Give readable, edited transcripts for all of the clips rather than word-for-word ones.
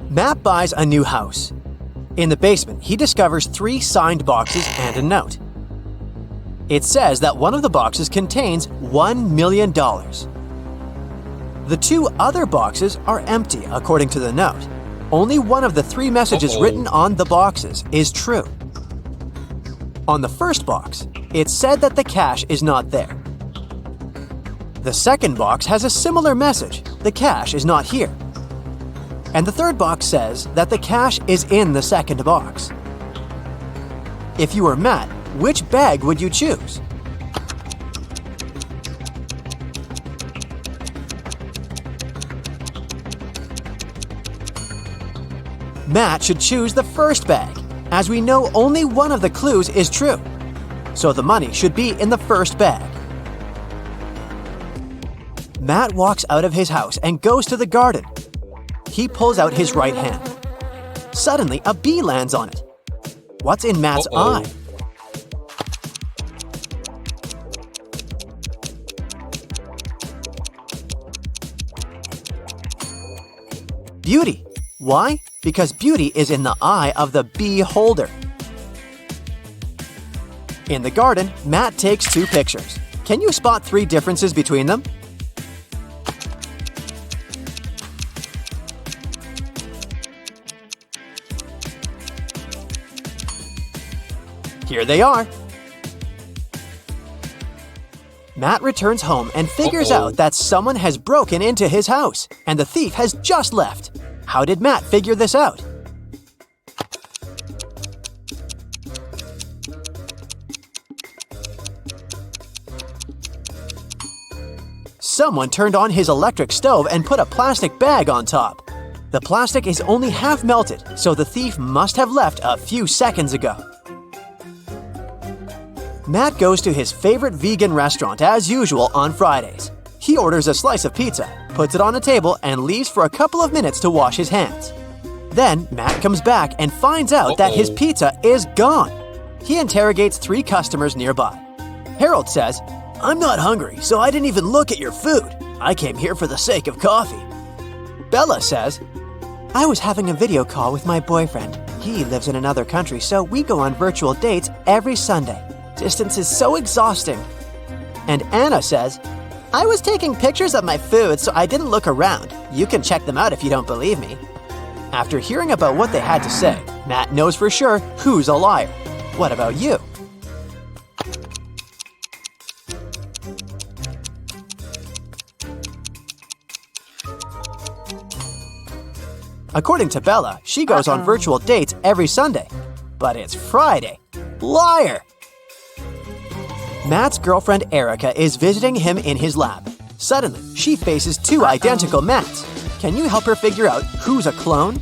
Matt buys a new house. In the basement, he discovers 3 signed boxes and a note. It says that one of the boxes contains $1 million. The 2 other boxes are empty, according to the note. Only one of the 3 messages written on the boxes is true. On the first box, it said that the cash is not there. The second box has a similar message: the cash is not here. And the third box says that the cash is in the second box. If you were Matt, which bag would you choose? Matt should choose the first bag, as we know only one of the clues is true. So the money should be in the first bag. Matt walks out of his house and goes to the garden. He pulls out his right hand. Suddenly, a bee lands on it. What's in Matt's eye? Beauty. Why? Because beauty is in the eye of the bee holder. In the garden, Matt takes 2 pictures. Can you spot 3 differences between them? Here they are. Matt returns home and figures out that someone has broken into his house, and the thief has just left. How did Matt figure this out? Someone turned on his electric stove and put a plastic bag on top. The plastic is only half melted, so the thief must have left a few seconds ago. Matt goes to his favorite vegan restaurant as usual on Fridays. He orders a slice of pizza, puts it on a table, and leaves for a couple of minutes to wash his hands. Then Matt comes back and finds out that his pizza is gone. He interrogates 3 customers nearby. Harold says, "I'm not hungry, so I didn't even look at your food. I came here for the sake of coffee." Bella says, "I was having a video call with my boyfriend. He lives in another country, so we go on virtual dates every Sunday. Distance is so exhausting." And Anna says, "I was taking pictures of my food, so I didn't look around. You can check them out if you don't believe me." After hearing about what they had to say, Matt knows for sure who's a liar. What about you? According to Bella, she goes on virtual dates every Sunday. But it's Friday. Liar! Matt's girlfriend Erica is visiting him in his lab. Suddenly, she faces 2 identical Matts. Can you help her figure out who's a clone?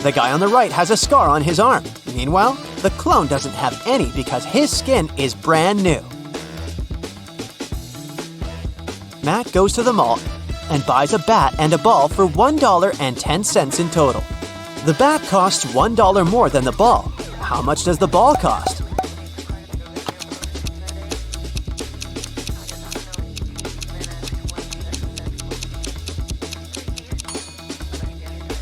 The guy on the right has a scar on his arm. Meanwhile, the clone doesn't have any because his skin is brand new. Matt goes to the mall and buys a bat and a ball for $1.10 in total. The bat costs $1 more than the ball. How much does the ball cost?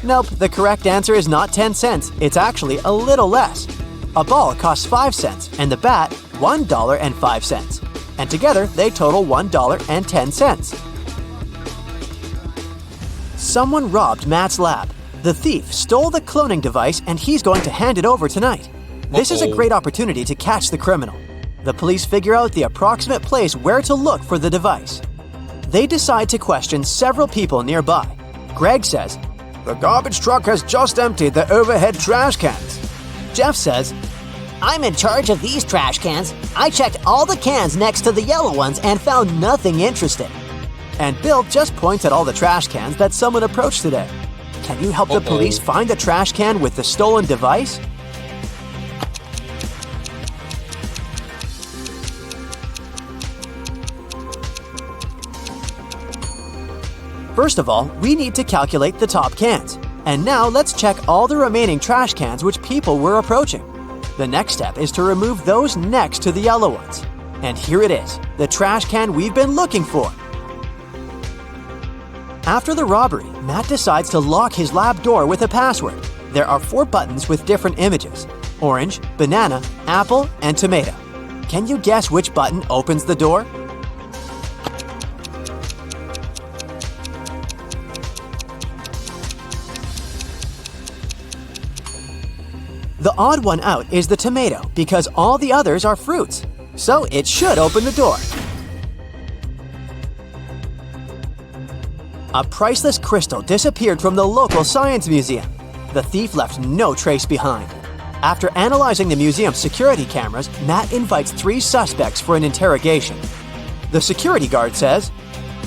Nope, the correct answer is not 10 cents. It's actually a little less. A ball costs 5 cents and the bat $1.05. And together they total $1.10. Someone robbed Matt's lab. The thief stole the cloning device and he's going to hand it over tonight. This is a great opportunity to catch the criminal. The police figure out the approximate place where to look for the device. They decide to question several people nearby. Greg says, "The garbage truck has just emptied the overhead trash cans." Jeff says, "I'm in charge of these trash cans. I checked all the cans next to the yellow ones and found nothing interesting." And Bill just points at all the trash cans that someone approached today. Can you help the police find the trash can with the stolen device? First of all, we need to calculate the top cans. And now let's check all the remaining trash cans which people were approaching. The next step is to remove those next to the yellow ones. And here it is, the trash can we've been looking for. After the robbery, Matt decides to lock his lab door with a password. There are 4 buttons with different images: orange, banana, apple, and tomato. Can you guess which button opens the door? The odd one out is the tomato because all the others are fruits, so it should open the door. A priceless crystal disappeared from the local science museum. The thief left no trace behind. After analyzing the museum's security cameras, Matt invites 3 suspects for an interrogation. The security guard says,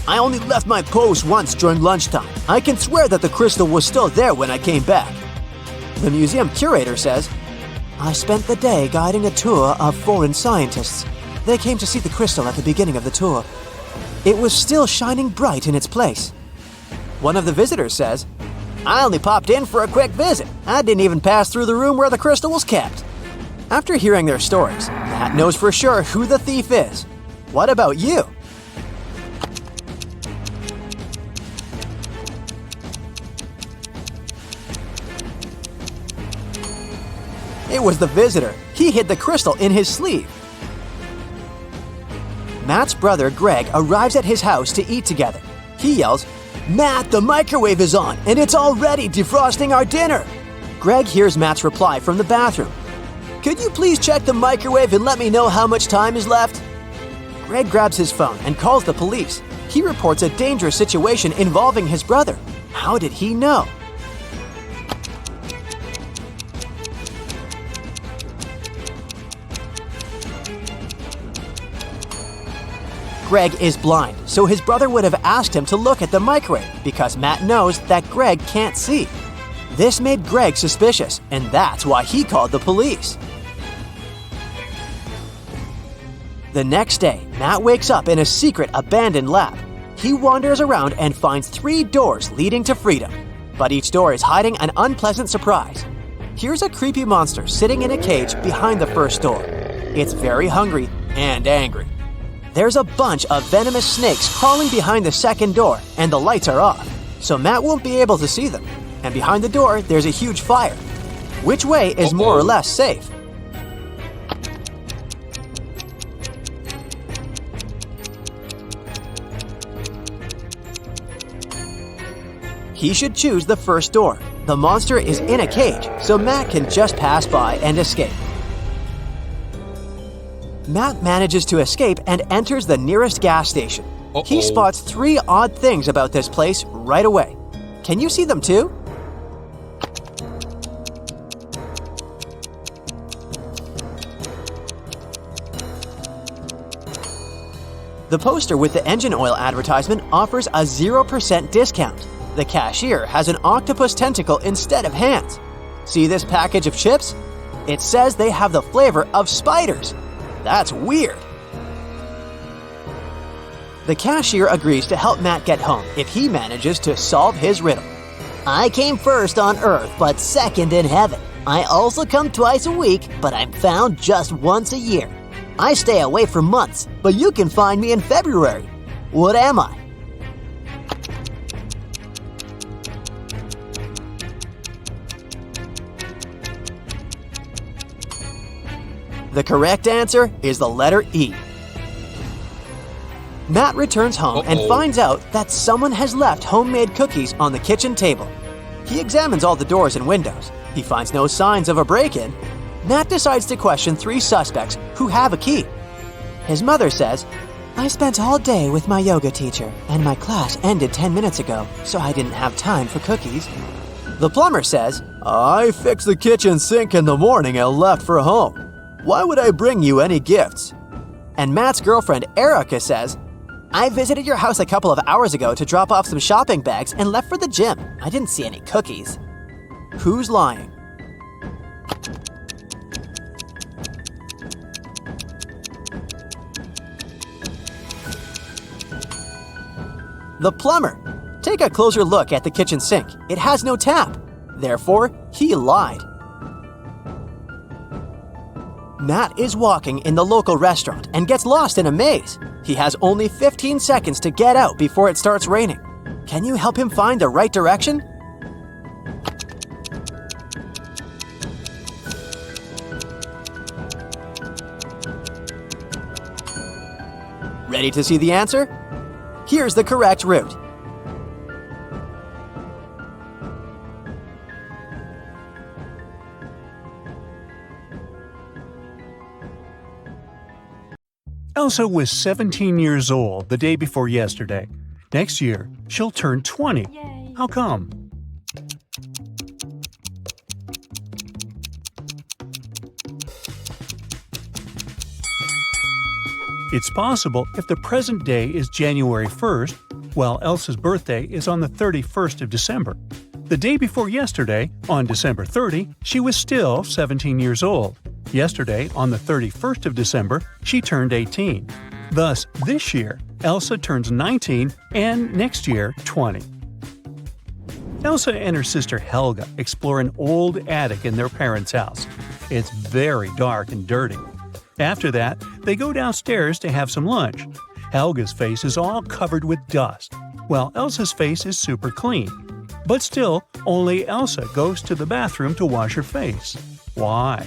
"I only left my post once during lunchtime. I can swear that the crystal was still there when I came back." The museum curator says, "I spent the day guiding a tour of foreign scientists. They came to see the crystal at the beginning of the tour. It was still shining bright in its place." One of the visitors says, "I only popped in for a quick visit. I didn't even pass through the room where the crystal was kept." After hearing their stories, Matt knows for sure who the thief is. What about you? It was the visitor. He hid the crystal in his sleeve. Matt's brother Greg arrives at his house to eat together. He yells, "Matt, the microwave is on, and it's already defrosting our dinner!" Greg hears Matt's reply from the bathroom. "Could you please check the microwave and let me know how much time is left?" Greg grabs his phone and calls the police. He reports a dangerous situation involving his brother. How did he know? Greg is blind, so his brother would have asked him to look at the microwave because Matt knows that Greg can't see. This made Greg suspicious, and that's why he called the police. The next day, Matt wakes up in a secret abandoned lab. He wanders around and finds 3 doors leading to freedom, but each door is hiding an unpleasant surprise. Here's a creepy monster sitting in a cage behind the first door. It's very hungry and angry. There's a bunch of venomous snakes crawling behind the second door, and the lights are off, so Matt won't be able to see them. And behind the door, there's a huge fire. Which way is more or less safe? He should choose the first door. The monster is in a cage, so Matt can just pass by and escape. Matt manages to escape and enters the nearest gas station. He spots 3 odd things about this place right away. Can you see them too? The poster with the engine oil advertisement offers a 0% discount. The cashier has an octopus tentacle instead of hands. See this package of chips? It says they have the flavor of spiders. That's weird. The cashier agrees to help Matt get home if he manages to solve his riddle. I came first on Earth, but second in heaven. I also come twice a week, but I'm found just once a year. I stay away for months, but you can find me in February. What am I? The correct answer is the letter E. Matt returns home and finds out that someone has left homemade cookies on the kitchen table. He examines all the doors and windows. He finds no signs of a break-in. Matt decides to question 3 suspects who have a key. His mother says, "I spent all day with my yoga teacher, and my class ended 10 minutes ago, so I didn't have time for cookies." The plumber says, "I fixed the kitchen sink in the morning and left for home. Why would I bring you any gifts?" And Matt's girlfriend Erica says, "I visited your house a couple of hours ago to drop off some shopping bags and left for the gym. I didn't see any cookies." Who's lying? The plumber. Take a closer look at the kitchen sink. It has no tap. Therefore, he lied. Matt is walking in the local restaurant and gets lost in a maze. He has only 15 seconds to get out before it starts raining. Can you help him find the right direction? Ready to see the answer? Here's the correct route. Elsa was 17 years old the day before yesterday. Next year, she'll turn 20. Yay. How come? It's possible if the present day is January 1st, while Elsa's birthday is on the 31st of December. The day before yesterday, on December 30, she was still 17 years old. Yesterday, on the 31st of December, she turned 18. Thus, this year, Elsa turns 19 and next year 20. Elsa and her sister Helga explore an old attic in their parents' house. It's very dark and dirty. After that, they go downstairs to have some lunch. Helga's face is all covered with dust, while Elsa's face is super clean. But still, only Elsa goes to the bathroom to wash her face. Why?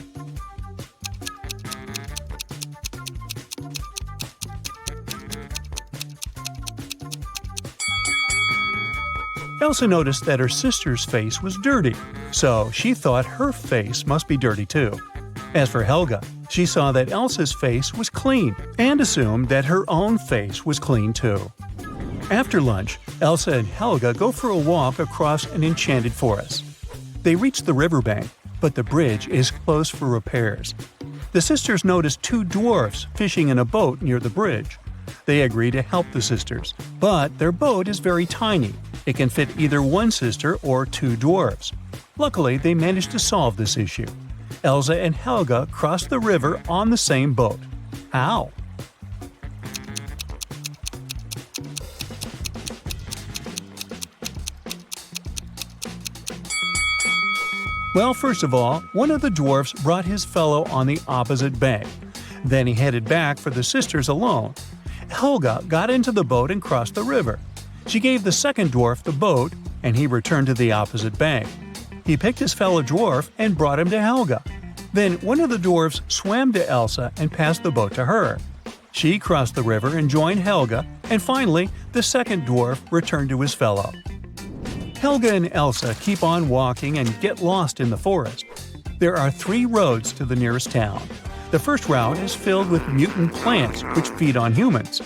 Elsa noticed that her sister's face was dirty, so she thought her face must be dirty too. As for Helga, she saw that Elsa's face was clean and assumed that her own face was clean too. After lunch, Elsa and Helga go for a walk across an enchanted forest. They reach the riverbank, but the bridge is closed for repairs. The sisters notice two dwarfs fishing in a boat near the bridge. They agree to help the sisters, but their boat is very tiny. It can fit either one sister or two dwarfs. Luckily, they manage to solve this issue. Elsa and Helga cross the river on the same boat. How? Well, first of all, one of the dwarfs brought his fellow on the opposite bank. Then he headed back for the sisters alone. Helga got into the boat and crossed the river. She gave the second dwarf the boat, and he returned to the opposite bank. He picked his fellow dwarf and brought him to Helga. Then one of the dwarfs swam to Elsa and passed the boat to her. She crossed the river and joined Helga, and finally, the second dwarf returned to his fellow. Helga and Elsa keep on walking and get lost in the forest. There are 3 roads to the nearest town. The first route is filled with mutant plants which feed on humans.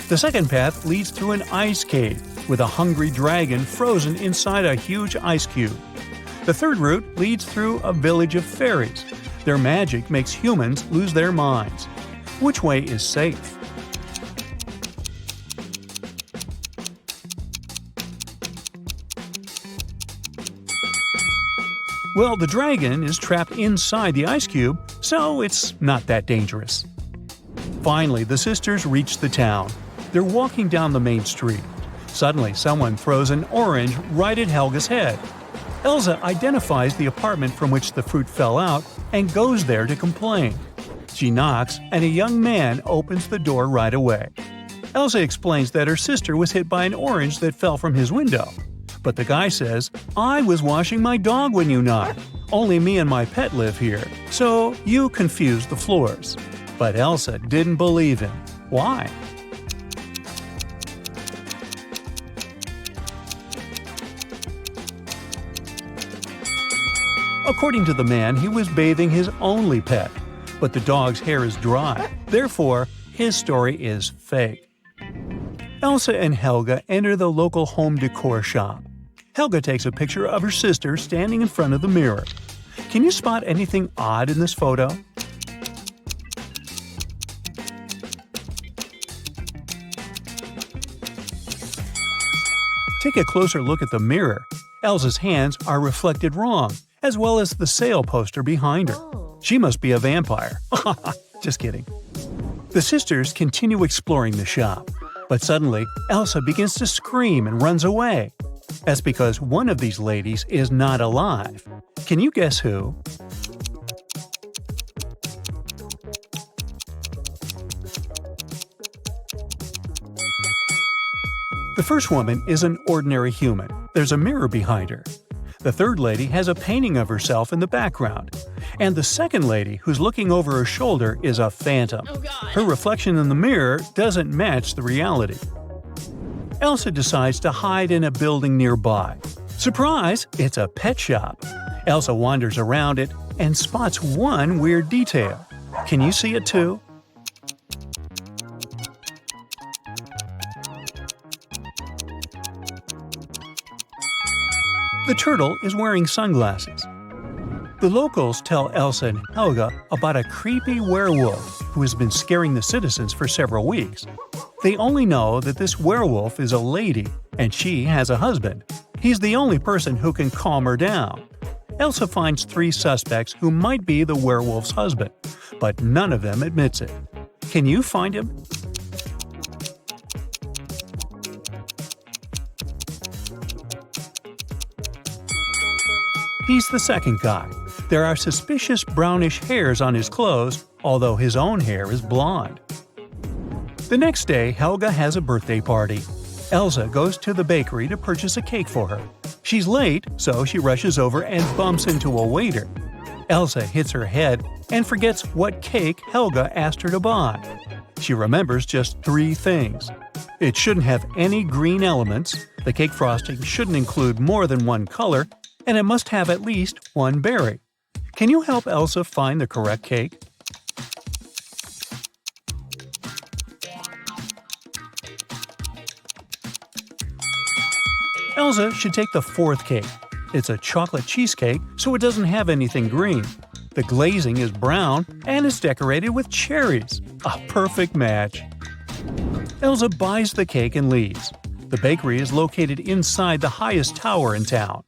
The second path leads through an ice cave with a hungry dragon frozen inside a huge ice cube. The third route leads through a village of fairies. Their magic makes humans lose their minds. Which way is safe? Well, the dragon is trapped inside the ice cube, so it's not that dangerous. Finally, the sisters reach the town. They're walking down the main street. Suddenly, someone throws an orange right at Helga's head. Elsa identifies the apartment from which the fruit fell out and goes there to complain. She knocks, and a young man opens the door right away. Elsa explains that her sister was hit by an orange that fell from his window. But the guy says, "I was washing my dog when you knocked. Only me and my pet live here, so you confused the floors." But Elsa didn't believe him. Why? According to the man, he was bathing his only pet, but the dog's hair is dry. Therefore, his story is fake. Elsa and Helga enter the local home decor shop. Helga takes a picture of her sister standing in front of the mirror. Can you spot anything odd in this photo? Take a closer look at the mirror. Elsa's hands are reflected wrong, as well as the sale poster behind her. She must be a vampire. Just kidding. The sisters continue exploring the shop, but suddenly Elsa begins to scream and runs away. That's because one of these ladies is not alive. Can you guess who? The first woman is an ordinary human. There's a mirror behind her. The third lady has a painting of herself in the background. And the second lady, who's looking over her shoulder, is a phantom. Her reflection in the mirror doesn't match the reality. Elsa decides to hide in a building nearby. Surprise! It's a pet shop. Elsa wanders around it and spots one weird detail. Can you see it too? The turtle is wearing sunglasses. The locals tell Elsa and Helga about a creepy werewolf who has been scaring the citizens for several weeks. They only know that this werewolf is a lady and she has a husband. He's the only person who can calm her down. Elsa finds 3 suspects who might be the werewolf's husband, but none of them admits it. Can you find him? He's the second guy. There are suspicious brownish hairs on his clothes, although his own hair is blonde. The next day, Helga has a birthday party. Elsa goes to the bakery to purchase a cake for her. She's late, so she rushes over and bumps into a waiter. Elsa hits her head and forgets what cake Helga asked her to buy. She remembers just 3 things. It shouldn't have any green elements, the cake frosting shouldn't include more than 1 color, and it must have at least 1 berry. Can you help Elsa find the correct cake? Elsa should take the 4th cake. It's a chocolate cheesecake, so it doesn't have anything green. The glazing is brown and is decorated with cherries. A perfect match. Elsa buys the cake and leaves. The bakery is located inside the highest tower in town.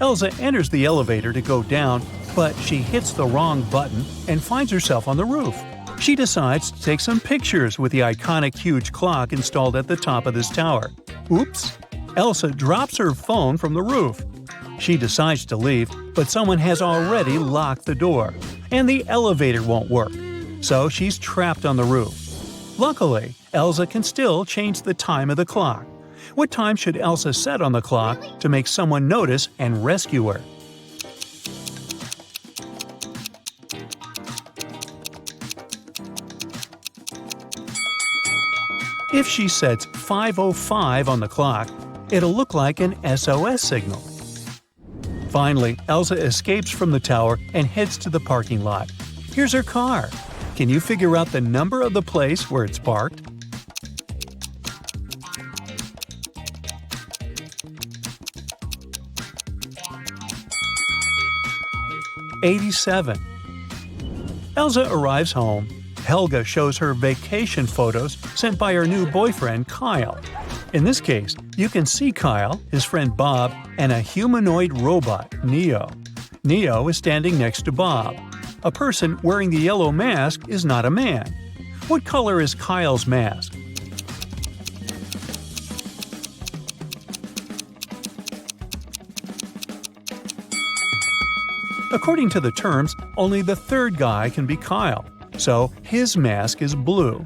Elsa enters the elevator to go down, but she hits the wrong button and finds herself on the roof. She decides to take some pictures with the iconic huge clock installed at the top of this tower. Oops! Elsa drops her phone from the roof. She decides to leave, but someone has already locked the door, and the elevator won't work, so she's trapped on the roof. Luckily, Elsa can still change the time of the clock. What time should Elsa set on the clock to make someone notice and rescue her? If she sets 5:05 on the clock, it'll look like an SOS signal. Finally, Elsa escapes from the tower and heads to the parking lot. Here's her car. Can you figure out the number of the place where it's parked? '87. Elsa arrives home. Helga shows her vacation photos sent by her new boyfriend, Kyle. In this case, you can see Kyle, his friend Bob, and a humanoid robot, Neo. Neo is standing next to Bob. A person wearing the yellow mask is not a man. What color is Kyle's mask? According to the terms, only the third guy can be Kyle, so his mask is blue.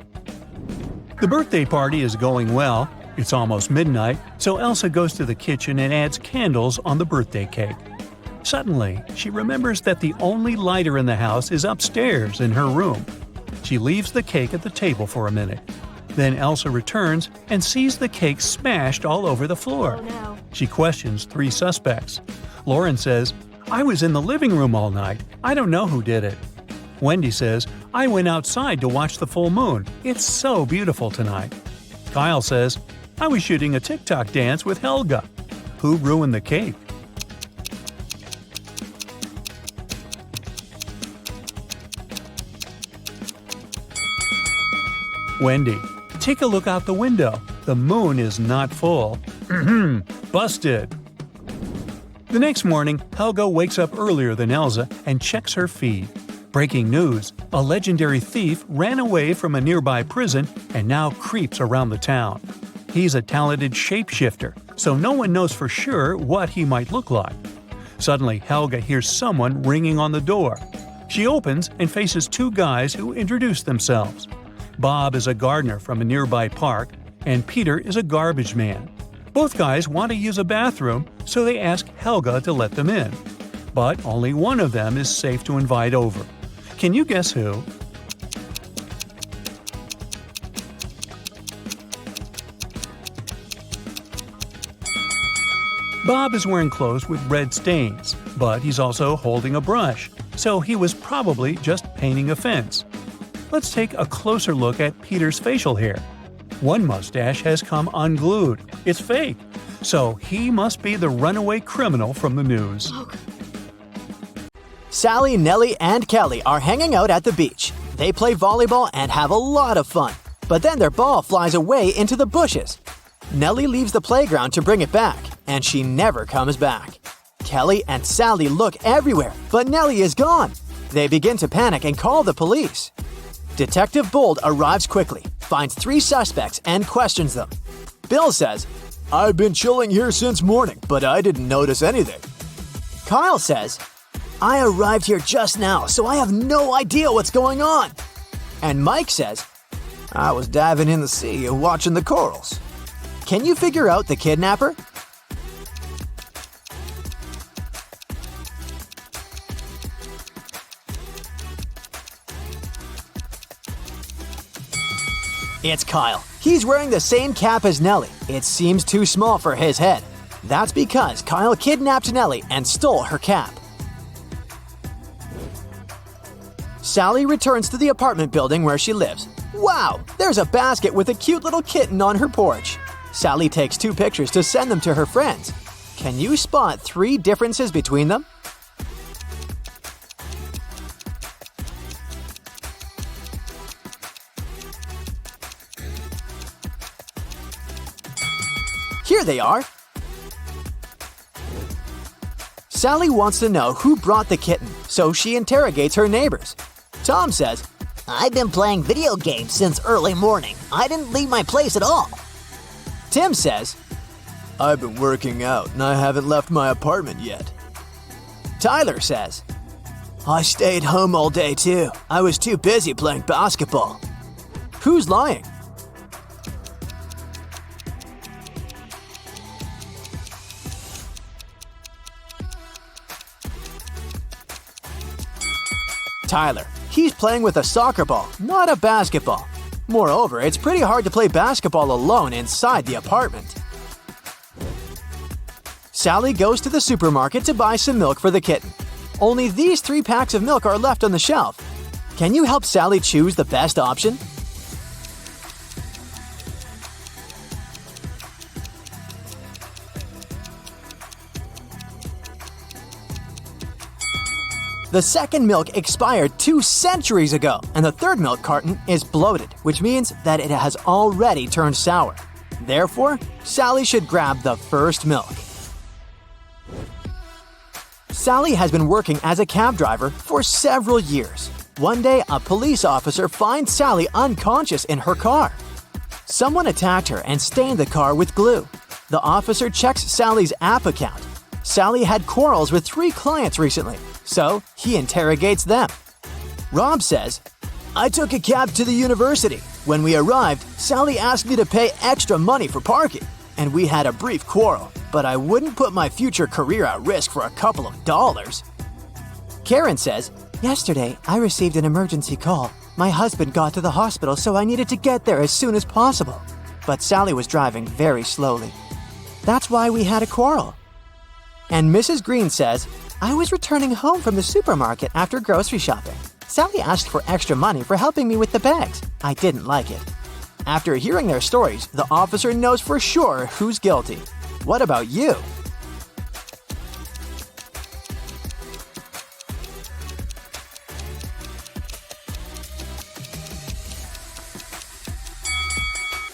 The birthday party is going well. It's almost midnight, so Elsa goes to the kitchen and adds candles on the birthday cake. Suddenly, she remembers that the only lighter in the house is upstairs in her room. She leaves the cake at the table for a minute. Then Elsa returns and sees the cake smashed all over the floor. Oh, no. She questions 3 suspects. Lauren says, "I was in the living room all night. I don't know who did it." Wendy says, "I went outside to watch the full moon. It's so beautiful tonight." Kyle says, "I was shooting a TikTok dance with Helga." Who ruined the cake? Wendy. Take a look out the window. The moon is not full. Busted. The next morning, Helga wakes up earlier than Elsa and checks her feed. Breaking news: a legendary thief ran away from a nearby prison and now creeps around the town. He's a talented shapeshifter, so no one knows for sure what he might look like. Suddenly, Helga hears someone ringing on the door. She opens and faces 2 guys who introduce themselves. Bob is a gardener from a nearby park, and Peter is a garbage man. Both guys want to use a bathroom, so they ask Helga to let them in. But only one of them is safe to invite over. Can you guess who? Bob is wearing clothes with red stains, but he's also holding a brush, so he was probably just painting a fence. Let's take a closer look at Peter's facial hair. One mustache has come unglued. It's fake. So he must be the runaway criminal from the news. Sally, Nellie, and Kelly are hanging out at the beach. They play volleyball and have a lot of fun. But then their ball flies away into the bushes. Nellie leaves the playground to bring it back, and she never comes back. Kelly and Sally look everywhere, but Nellie is gone. They begin to panic and call the police. Detective Bold arrives quickly, finds 3 suspects, and questions them. Bill says, "I've been chilling here since morning, but I didn't notice anything." Kyle says, "I arrived here just now, so I have no idea what's going on." And Mike says, "I was diving in the sea and watching the corals." Can you figure out the kidnapper? It's Kyle. He's wearing the same cap as Nellie. It seems too small for his head. That's because Kyle kidnapped Nellie and stole her cap. Sally returns to the apartment building where she lives. Wow, there's a basket with a cute little kitten on her porch. Sally takes 2 pictures to send them to her friends. Can you spot 3 differences between them? Here they are. Sally wants to know who brought the kitten, so she interrogates her neighbors. Tom says, I've been playing video games since early morning. I didn't leave my place at all. Tim says, "I've been working out and I haven't left my apartment yet." Tyler says, "I stayed home all day too. I was too busy playing basketball." Who's lying? Tyler. He's playing with a soccer ball, not a basketball. Moreover, it's pretty hard to play basketball alone inside the apartment. Sally goes to the supermarket to buy some milk for the kitten. Only these 3 packs of milk are left on the shelf. Can you help Sally choose the best option? The second milk expired 2 centuries ago, and the third milk carton is bloated, which means that it has already turned sour. Therefore, Sally should grab the first milk. Sally has been working as a cab driver for several years. One day, a police officer finds Sally unconscious in her car. Someone attacked her and stained the car with glue. The officer checks Sally's app account. Sally had quarrels with 3 clients recently, so he interrogates them. Rob says, "I took a cab to the university. When we arrived, Sally asked me to pay extra money for parking, and we had a brief quarrel, but I wouldn't put my future career at risk for a couple of dollars." Karen says, "Yesterday, I received an emergency call. My husband got to the hospital, so I needed to get there as soon as possible. But Sally was driving very slowly. That's why we had a quarrel." And Mrs. Green says, "I was returning home from the supermarket after grocery shopping. Sally asked for extra money for helping me with the bags. I didn't like it." After hearing their stories, the officer knows for sure who's guilty. What about you?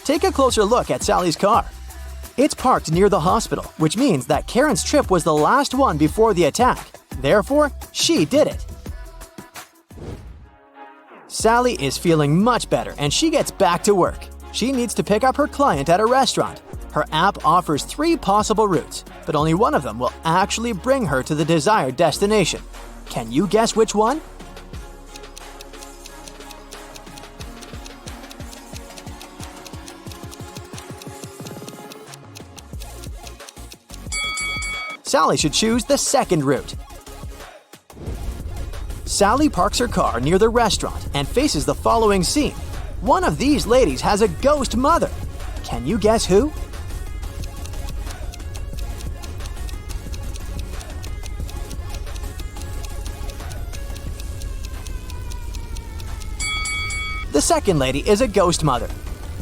Take a closer look at Sally's car. It's parked near the hospital, which means that Karen's trip was the last one before the attack. Therefore, she did it. Sally is feeling much better and she gets back to work. She needs to pick up her client at a restaurant. Her app offers 3 possible routes, but only one of them will actually bring her to the desired destination. Can you guess which one? Sally should choose the second route. Sally parks her car near the restaurant and faces the following scene. One of these ladies has a ghost mother. Can you guess who? The second lady is a ghost mother.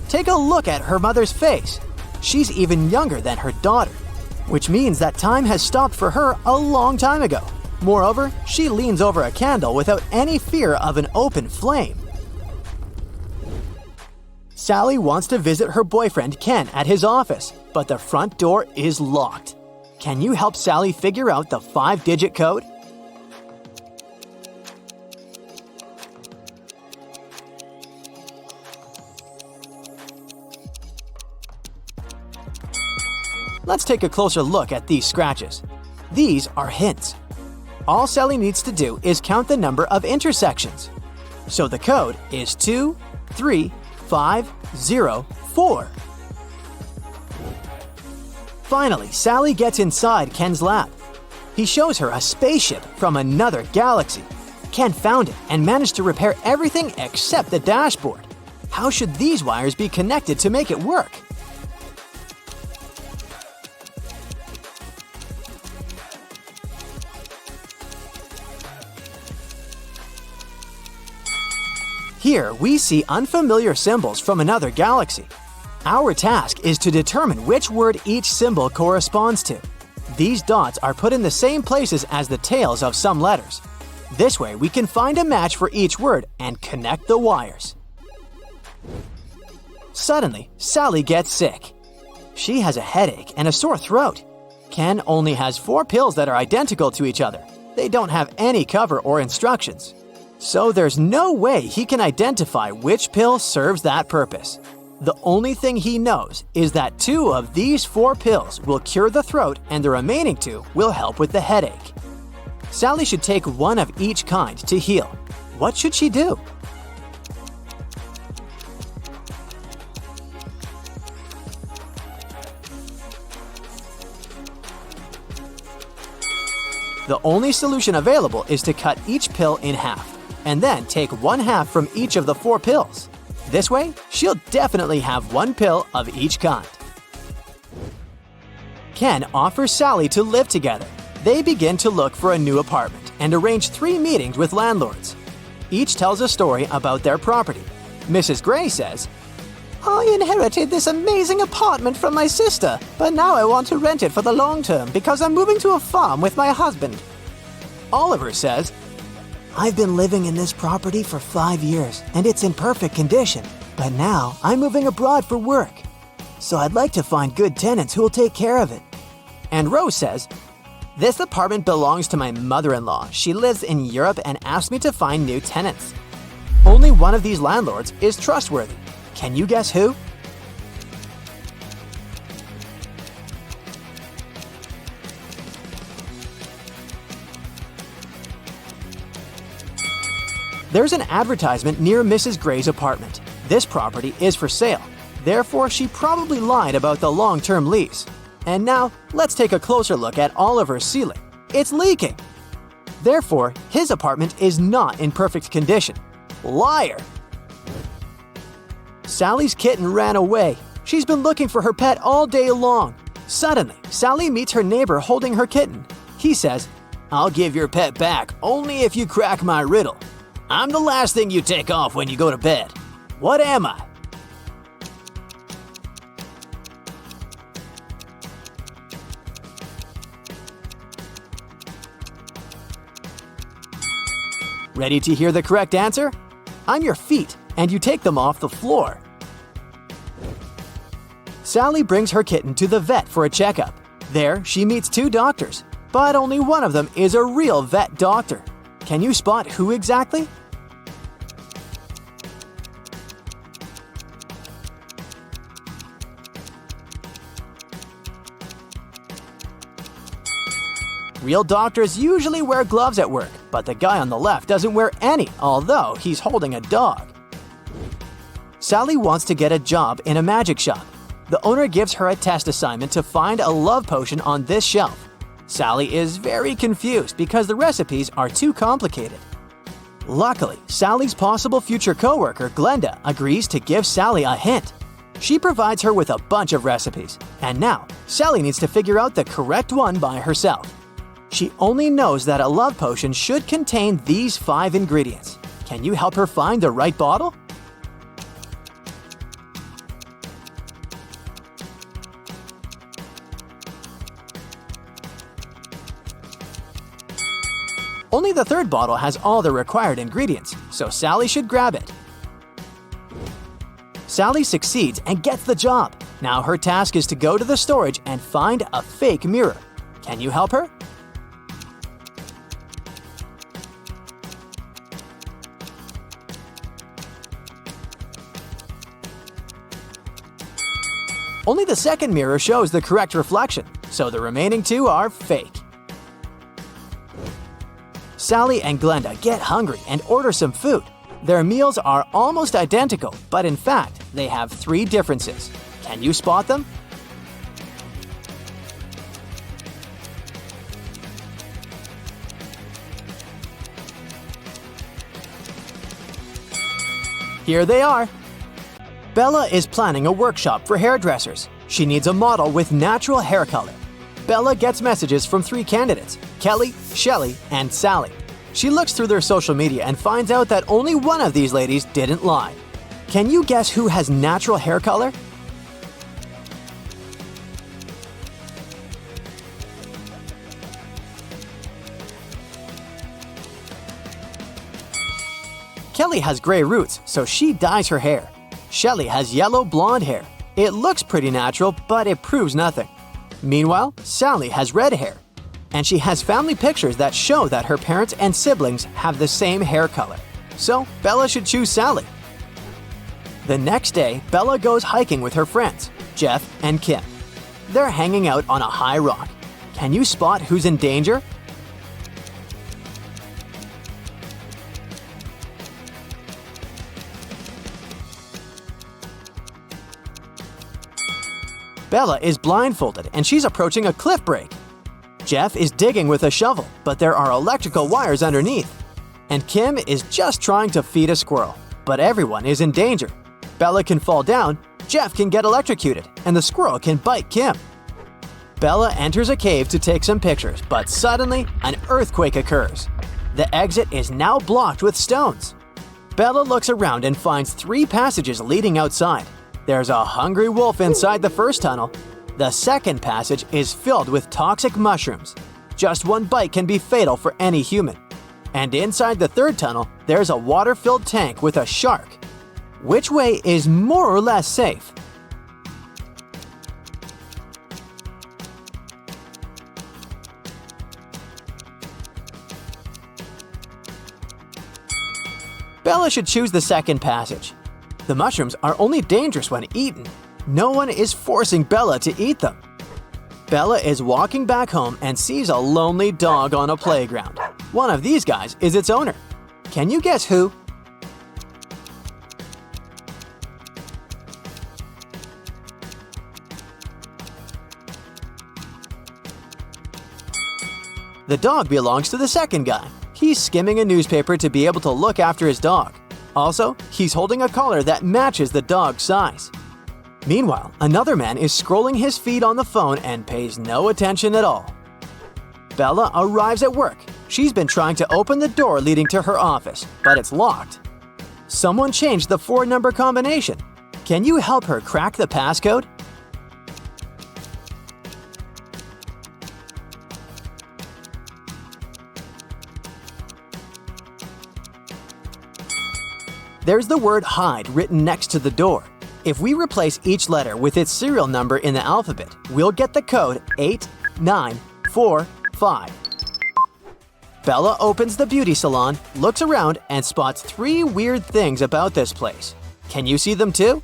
Take a look at her mother's face. She's even younger than her daughter, which means that time has stopped for her a long time ago. Moreover, she leans over a candle without any fear of an open flame. Sally wants to visit her boyfriend Ken at his office, but the front door is locked. Can you help Sally figure out the 5-digit code? Let's take a closer look at these scratches. These are hints. All Sally needs to do is count the number of intersections. So the code is 23504. Finally, Sally gets inside Ken's lab. He shows her a spaceship from another galaxy. Ken found it and managed to repair everything except the dashboard. How should these wires be connected to make it work? Here, we see unfamiliar symbols from another galaxy. Our task is to determine which word each symbol corresponds to. These dots are put in the same places as the tails of some letters. This way, we can find a match for each word and connect the wires. Suddenly, Sally gets sick. She has a headache and a sore throat. Ken only has 4 pills that are identical to each other. They don't have any cover or instructions. So there's no way he can identify which pill serves that purpose. The only thing he knows is that 2 of these 4 pills will cure the throat and the remaining 2 will help with the headache. Sally should take 1 of each kind to heal. What should she do? The only solution available is to cut each pill in half, and then take 1/2 from each of the 4 pills. This way, she'll definitely have 1 pill of each kind. Ken offers Sally to live together. They begin to look for a new apartment and arrange 3 meetings with landlords. Each tells a story about their property. Mrs. Gray says, I inherited this amazing apartment from my sister, but now I want to rent it for the long term because I'm moving to a farm with my husband. Oliver says, I've been living in this property for 5 years, and it's in perfect condition. But now I'm moving abroad for work. So I'd like to find good tenants who will take care of it. And Rose says, this apartment belongs to my mother-in-law. She lives in Europe and asked me to find new tenants. Only one of these landlords is trustworthy. Can you guess who? There's an advertisement near Mrs. Gray's apartment. This property is for sale. Therefore, she probably lied about the long-term lease. And now, let's take a closer look at Oliver's ceiling. It's leaking. Therefore, his apartment is not in perfect condition. Liar! Sally's kitten ran away. She's been looking for her pet all day long. Suddenly, Sally meets her neighbor holding her kitten. He says, I'll give your pet back only if you crack my riddle. I'm the last thing you take off when you go to bed. What am I? Ready to hear the correct answer? I'm your feet, and you take them off the floor. Sally brings her kitten to the vet for a checkup. There, she meets 2 doctors, but only one of them is a real vet doctor. Can you spot who exactly? Real doctors usually wear gloves at work, but the guy on the left doesn't wear any, although he's holding a dog. Sally wants to get a job in a magic shop. The owner gives her a test assignment to find a love potion on this shelf. Sally is very confused because the recipes are too complicated. Luckily, Sally's possible future coworker, Glenda, agrees to give Sally a hint. She provides her with a bunch of recipes, and now Sally needs to figure out the correct one by herself. She only knows that a love potion should contain these 5 ingredients. Can you help her find the right bottle? Only the third bottle has all the required ingredients, so Sally should grab it. Sally succeeds and gets the job. Now her task is to go to the storage and find a fake mirror. Can you help her? Only the second mirror shows the correct reflection, so the remaining 2 are fake. Sally and Glenda get hungry and order some food. Their meals are almost identical, but in fact, they have 3 differences. Can you spot them? Here they are. Bella is planning a workshop for hairdressers. She needs a model with natural hair color. Bella gets messages from 3 candidates, Kelly, Shelly, and Sally. She looks through their social media and finds out that only one of these ladies didn't lie. Can you guess who has natural hair color? Kelly has gray roots, so she dyes her hair. Shelly has yellow blonde hair. It looks pretty natural, but it proves nothing. Meanwhile, Sally has red hair, and she has family pictures that show that her parents and siblings have the same hair color. So, Bella should choose Sally. The next day, Bella goes hiking with her friends, Jeff and Kim. They're hanging out on a high rock. Can you spot who's in danger? Bella is blindfolded and she's approaching a cliff break. Jeff is digging with a shovel, but there are electrical wires underneath. And Kim is just trying to feed a squirrel, but everyone is in danger. Bella can fall down, Jeff can get electrocuted, and the squirrel can bite Kim. Bella enters a cave to take some pictures, but suddenly an earthquake occurs. The exit is now blocked with stones. Bella looks around and finds 3 passages leading outside. There's a hungry wolf inside the first tunnel. The second passage is filled with toxic mushrooms. Just one bite can be fatal for any human. And inside the third tunnel, there's a water-filled tank with a shark. Which way is more or less safe? Bella should choose the second passage. The mushrooms are only dangerous when eaten. No one is forcing Bella to eat them. Bella is walking back home and sees a lonely dog on a playground. One of these guys is its owner. Can you guess who? The dog belongs to the second guy. He's skimming a newspaper to be able to look after his dog. Also, he's holding a collar that matches the dog's size. Meanwhile, another man is scrolling his feed on the phone and pays no attention at all. Bella arrives at work. She's been trying to open the door leading to her office, but it's locked. Someone changed the 4-number combination. Can you help her crack the passcode? There's the word hide written next to the door. If we replace each letter with its serial number in the alphabet, we'll get the code 8945. Bella opens the beauty salon, looks around, and spots 3 weird things about this place. Can you see them too?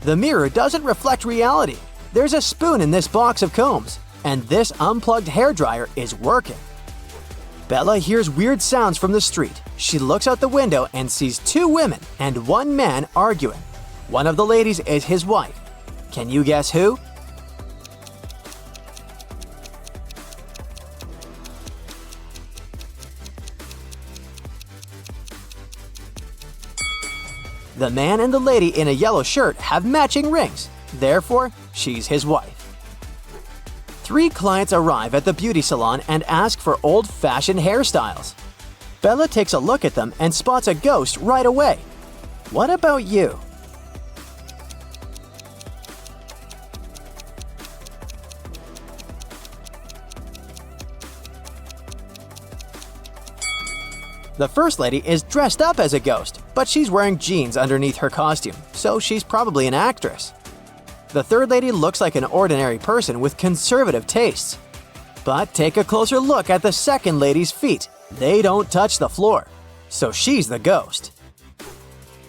The mirror doesn't reflect reality. There's a spoon in this box of combs, and this unplugged hairdryer is working. Bella hears weird sounds from the street. She looks out the window and sees two women and one man arguing. One of the ladies is his wife. Can you guess who? The man and the lady in a yellow shirt have matching rings. Therefore, she's his wife. 3 clients arrive at the beauty salon and ask for old-fashioned hairstyles. Bella takes a look at them and spots a ghost right away. What about you? The first lady is dressed up as a ghost, but she's wearing jeans underneath her costume, so she's probably an actress. The third lady looks like an ordinary person with conservative tastes. But take a closer look at the second lady's feet. They don't touch the floor, so she's the ghost.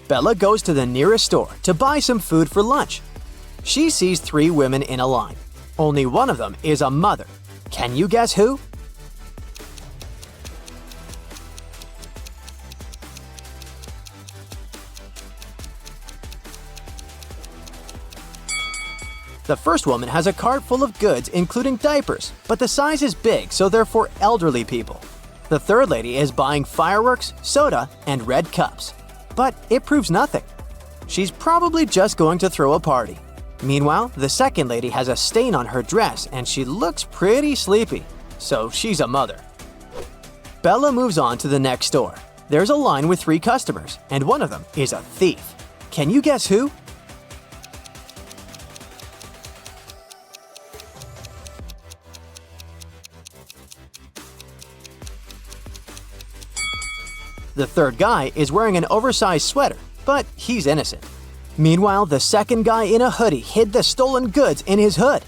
Bella goes to the nearest store to buy some food for lunch. She sees 3 women in a line. Only one of them is a mother. Can you guess who? The first woman has a cart full of goods including diapers, but the size is big, so they're for elderly people. The third lady is buying fireworks, soda, and red cups. But it proves nothing. She's probably just going to throw a party. Meanwhile, the second lady has a stain on her dress and she looks pretty sleepy, so she's a mother. Bella moves on to the next store. There's a line with 3 customers, and one of them is a thief. Can you guess who? The third guy is wearing an oversized sweater, but he's innocent. Meanwhile, the second guy in a hoodie hid the stolen goods in his hood.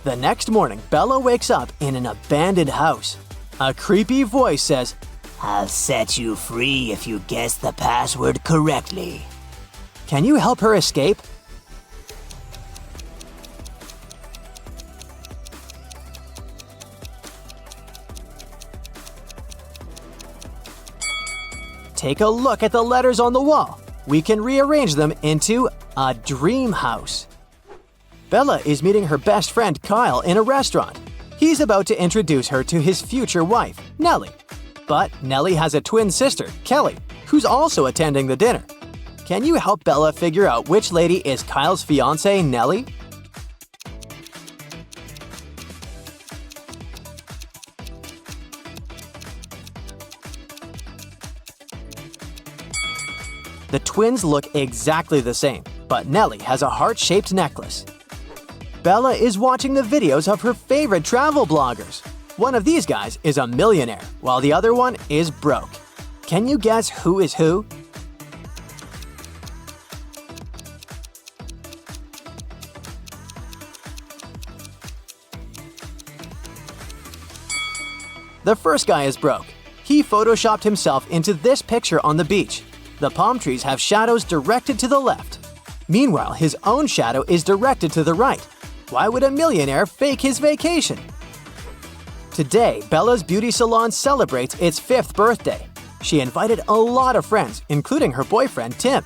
The next morning, Bella wakes up in an abandoned house. A creepy voice says, I'll set you free if you guess the password correctly. "Can you help her escape?" Take a look at the letters on the wall. We can rearrange them into a dream house. Bella is meeting her best friend Kyle in a restaurant. He's about to introduce her to his future wife, Nellie. But Nellie has a twin sister, Kelly, who's also attending the dinner. Can you help Bella figure out which lady is Kyle's fiancée, Nellie? The twins look exactly the same, but Nellie has a heart-shaped necklace. Bella is watching the videos of her favorite travel bloggers. One of these guys is a millionaire, while the other one is broke. Can you guess who is who? The first guy is broke. He photoshopped himself into this picture on the beach. The palm trees have shadows directed to the left. Meanwhile, his own shadow is directed to the right. Why would a millionaire fake his vacation? Today, Bella's beauty salon celebrates its 5th birthday. She invited a lot of friends, including her boyfriend, Tim.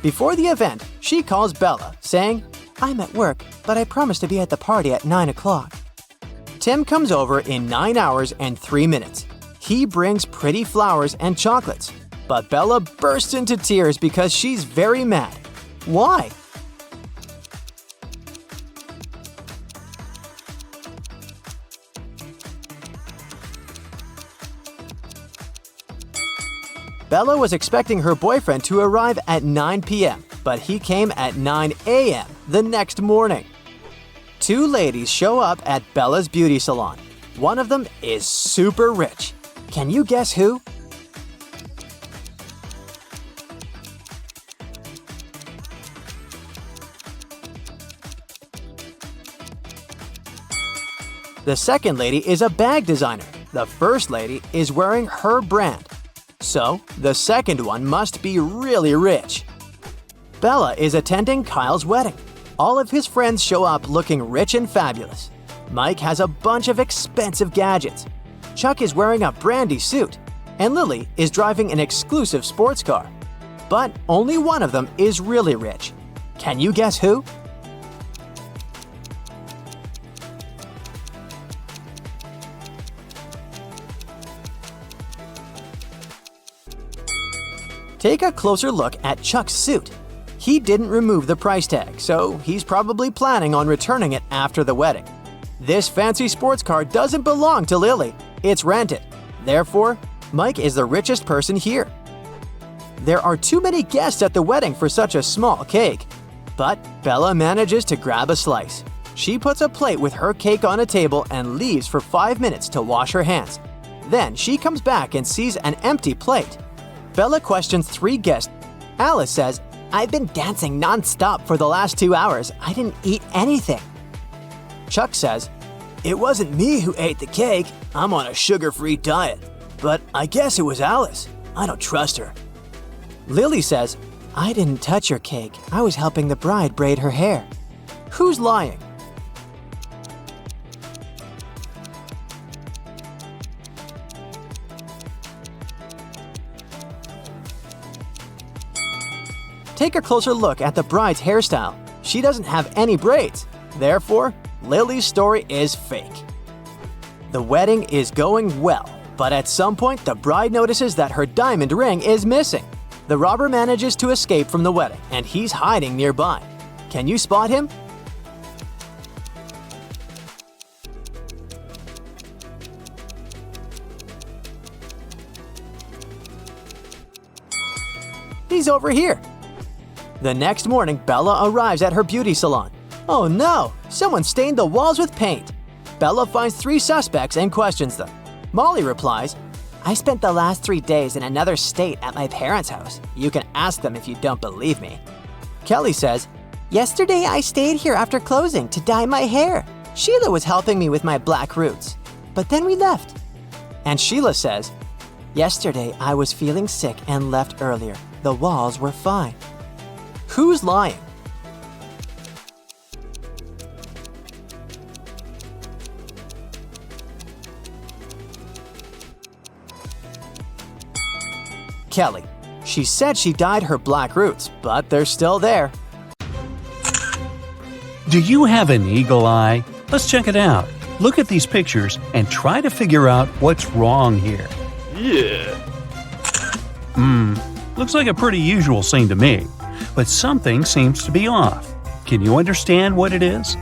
Before the event, she calls Bella, saying, "I'm at work, but I promise to be at the party at 9 o'clock." Tim comes over in 9 hours and 3 minutes. He brings pretty flowers and chocolates. But Bella bursts into tears because she's very mad. Why? Bella was expecting her boyfriend to arrive at 9 p.m., but he came at 9 a.m. the next morning. 2 ladies show up at Bella's beauty salon. One of them is super rich. Can you guess who? The second lady is a bag designer. The first lady is wearing her brand. So, the second one must be really rich. Bella is attending Kyle's wedding. All of his friends show up looking rich and fabulous. Mike has a bunch of expensive gadgets. Chuck is wearing a brandy suit, and Lily is driving an exclusive sports car. But only one of them is really rich. Can you guess who? Take a closer look at Chuck's suit. He didn't remove the price tag, so he's probably planning on returning it after the wedding. This fancy sports car doesn't belong to Lily. It's rented. Therefore, Mike is the richest person here. There are too many guests at the wedding for such a small cake. But Bella manages to grab a slice. She puts a plate with her cake on a table and leaves for 5 minutes to wash her hands. Then she comes back and sees an empty plate. Bella questions 3 guests. Alice says, "I've been dancing non-stop for the last 2 hours. I didn't eat anything." Chuck says, "It wasn't me who ate the cake. I'm on a sugar-free diet. But I guess it was Alice. I don't trust her." Lily says, "I didn't touch your cake. I was helping the bride braid her hair." Who's lying? Take a closer look at the bride's hairstyle. She doesn't have any braids. Therefore, Lily's story is fake. The wedding is going well, but at some point the bride notices that her diamond ring is missing. The robber manages to escape from the wedding, and he's hiding nearby. Can you spot him? He's over here. The next morning, Bella arrives at her beauty salon. Oh no! Someone stained the walls with paint. Bella finds 3 suspects and questions them. Molly replies, "I spent the last 3 days in another state at my parents' house. You can ask them if you don't believe me." Kelly says, "Yesterday I stayed here after closing to dye my hair. Sheila was helping me with my black roots. But then we left." And Sheila says, "Yesterday I was feeling sick and left earlier. The walls were fine." Who's lying? Kelly. She said she dyed her black roots, but they're still there. Do you have an eagle eye? Let's check it out. Look at these pictures and try to figure out what's wrong here. Yeah. Looks like a pretty usual scene to me, but something seems to be off. Can you understand what it is?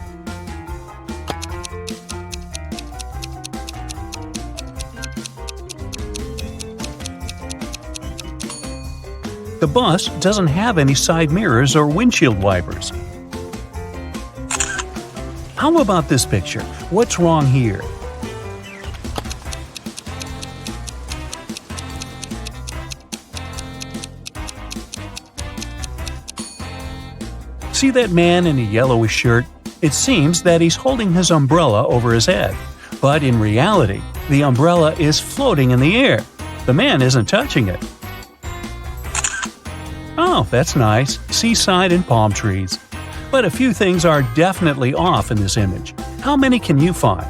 The bus doesn't have any side mirrors or windshield wipers. How about this picture? What's wrong here? See that man in a yellowish shirt? It seems that he's holding his umbrella over his head. But in reality, the umbrella is floating in the air. The man isn't touching it. Oh, that's nice. Seaside and palm trees. But a few things are definitely off in this image. How many can you find?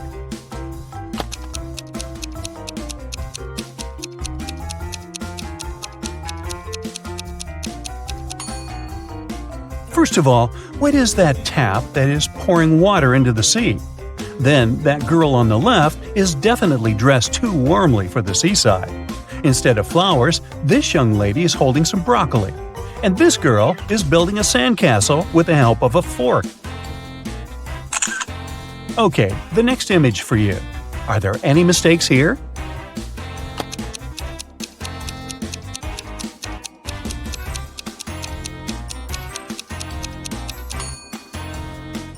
First of all, what is that tap that is pouring water into the sea? Then, that girl on the left is definitely dressed too warmly for the seaside. Instead of flowers, this young lady is holding some broccoli. And this girl is building a sandcastle with the help of a fork. Okay, the next image for you. Are there any mistakes here?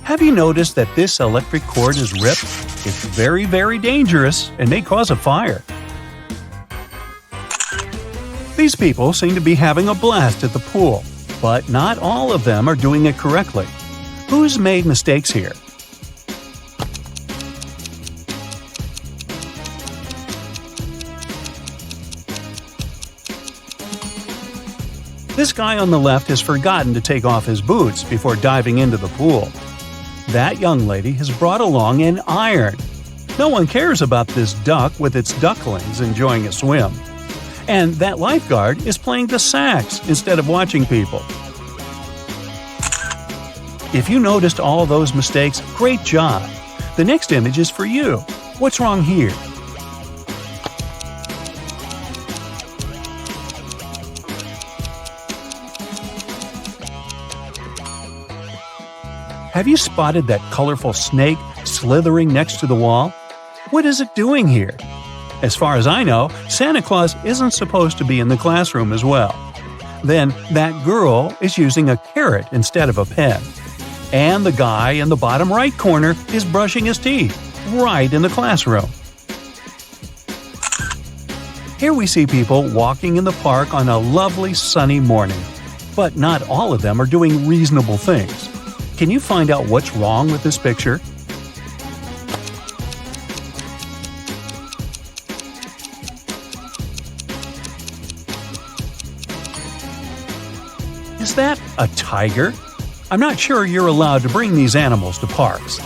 Have you noticed that this electric cord is ripped? It's very, very dangerous and may cause a fire. These people seem to be having a blast at the pool, but not all of them are doing it correctly. Who's made mistakes here? This guy on the left has forgotten to take off his boots before diving into the pool. That young lady has brought along an iron. No one cares about this duck with its ducklings enjoying a swim. And that lifeguard is playing the sax instead of watching people. If you noticed all those mistakes, great job! The next image is for you. What's wrong here? Have you spotted that colorful snake slithering next to the wall? What is it doing here? As far as I know, Santa Claus isn't supposed to be in the classroom as well. Then that girl is using a carrot instead of a pen. And the guy in the bottom right corner is brushing his teeth, right in the classroom. Here we see people walking in the park on a lovely sunny morning. But not all of them are doing reasonable things. Can you find out what's wrong with this picture? Is that a tiger? I'm not sure you're allowed to bring these animals to parks.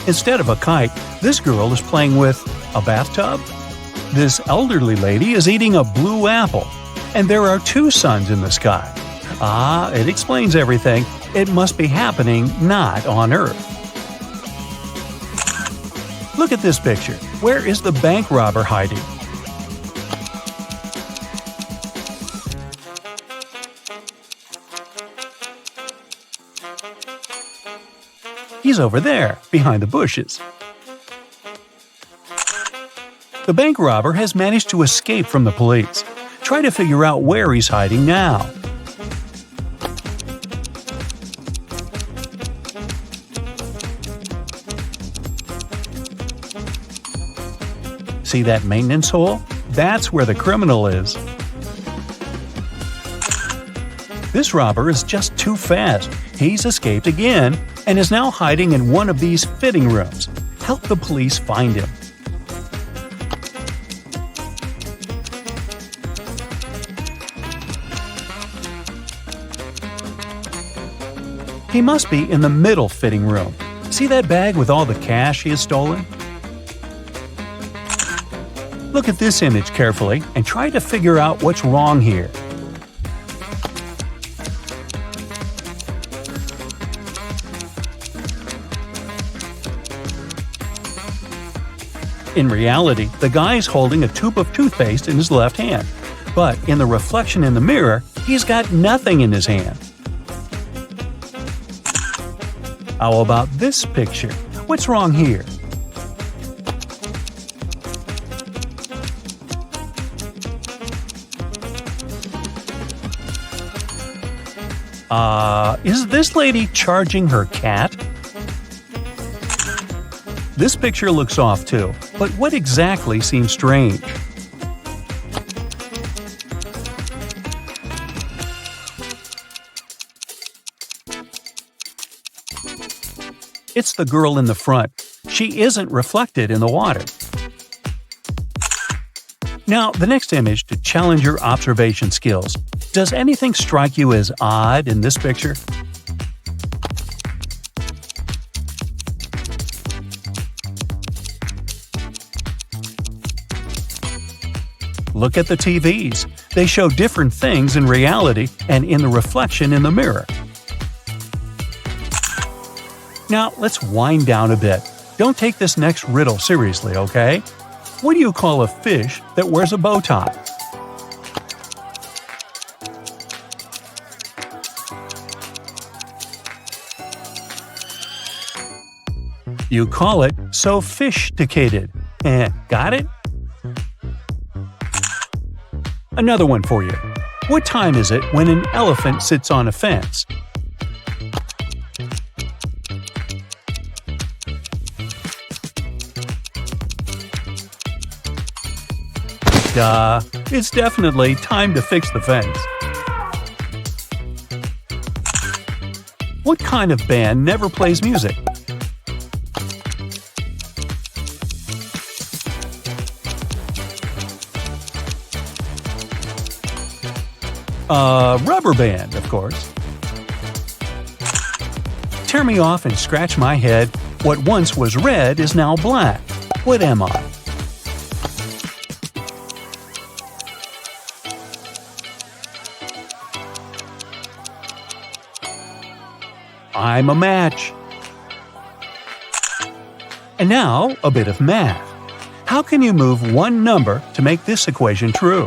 Instead of a kite, this girl is playing with a bathtub. This elderly lady is eating a blue apple, and there are two suns in the sky. Ah, it explains everything. It must be happening not on Earth. Look at this picture. Where is the bank robber hiding? He's over there, behind the bushes. The bank robber has managed to escape from the police. Try to figure out where he's hiding now. See that maintenance hole? That's where the criminal is. This robber is just too fast. He's escaped again and is now hiding in one of these fitting rooms. Help the police find him. He must be in the middle fitting room. See that bag with all the cash he has stolen? Look at this image carefully and try to figure out what's wrong here. In reality, the guy is holding a tube of toothpaste in his left hand, but in the reflection in the mirror, he's got nothing in his hand. How about this picture? What's wrong here? Is this lady charging her cat? This picture looks off too, but what exactly seems strange? It's the girl in the front. She isn't reflected in the water. Now, the next image to challenge your observation skills. Does anything strike you as odd in this picture? Look at the TVs. They show different things in reality and in the reflection in the mirror. Now, let's wind down a bit. Don't take this next riddle seriously, okay? What do you call a fish that wears a bow tie? You call it sophisticated. Got it? Another one for you. What time is it when an elephant sits on a fence? Duh, it's definitely time to fix the fence. What kind of band never plays music? Rubber band, of course. Tear me off and scratch my head. What once was red is now black. What am I? I'm a match. And now, a bit of math. How can you move one number to make this equation true?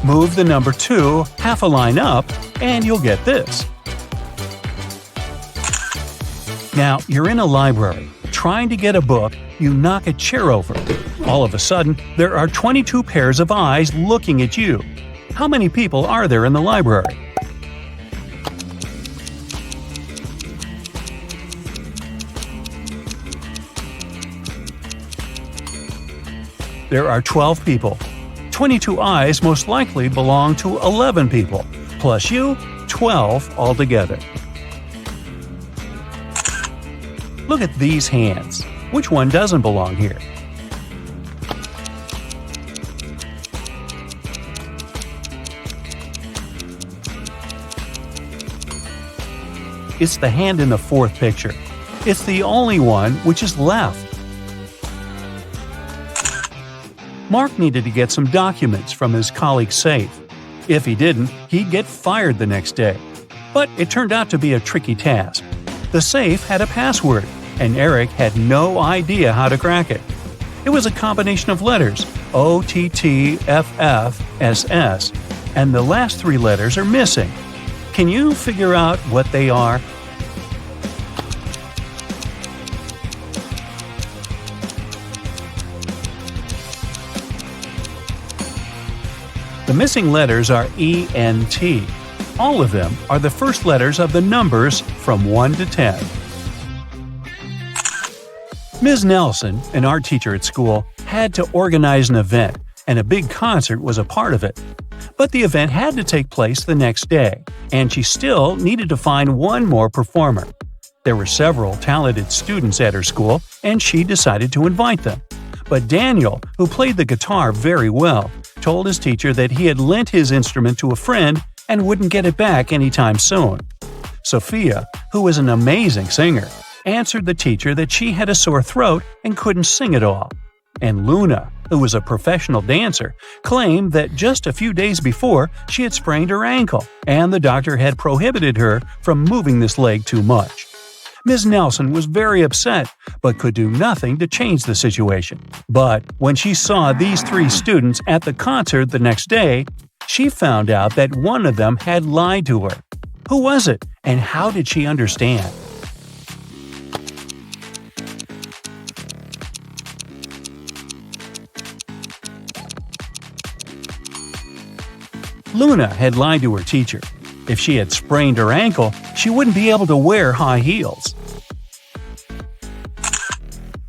Move the number 2 half a line up, and you'll get this. Now, you're in a library, trying to get a book, you knock a chair over. All of a sudden, there are 22 pairs of eyes looking at you. How many people are there in the library? There are 12 people. 22 eyes most likely belong to 11 people, plus you, 12 altogether. Look at these hands. Which one doesn't belong here? It's the hand in the fourth picture. It's the only one which is left. Mark needed to get some documents from his colleague's safe. If he didn't, he'd get fired the next day. But it turned out to be a tricky task. The safe had a password, and Eric had no idea how to crack it. It was a combination of letters, OTTFFSS, and the last 3 letters are missing. Can you figure out what they are? The missing letters are E and T. All of them are the first letters of the numbers from 1 to 10. Ms. Nelson, an art teacher at school, had to organize an event, and a big concert was a part of it. But the event had to take place the next day, and she still needed to find one more performer. There were several talented students at her school, and she decided to invite them. But Daniel, who played the guitar very well, told his teacher that he had lent his instrument to a friend and wouldn't get it back anytime soon. Sophia, who was an amazing singer, answered the teacher that she had a sore throat and couldn't sing at all. And Luna, who was a professional dancer, claimed that just a few days before she had sprained her ankle, and the doctor had prohibited her from moving this leg too much. Ms. Nelson was very upset, but could do nothing to change the situation. But when she saw these 3 students at the concert the next day, she found out that one of them had lied to her. Who was it, and how did she understand? Luna had lied to her teacher. If she had sprained her ankle, she wouldn't be able to wear high heels.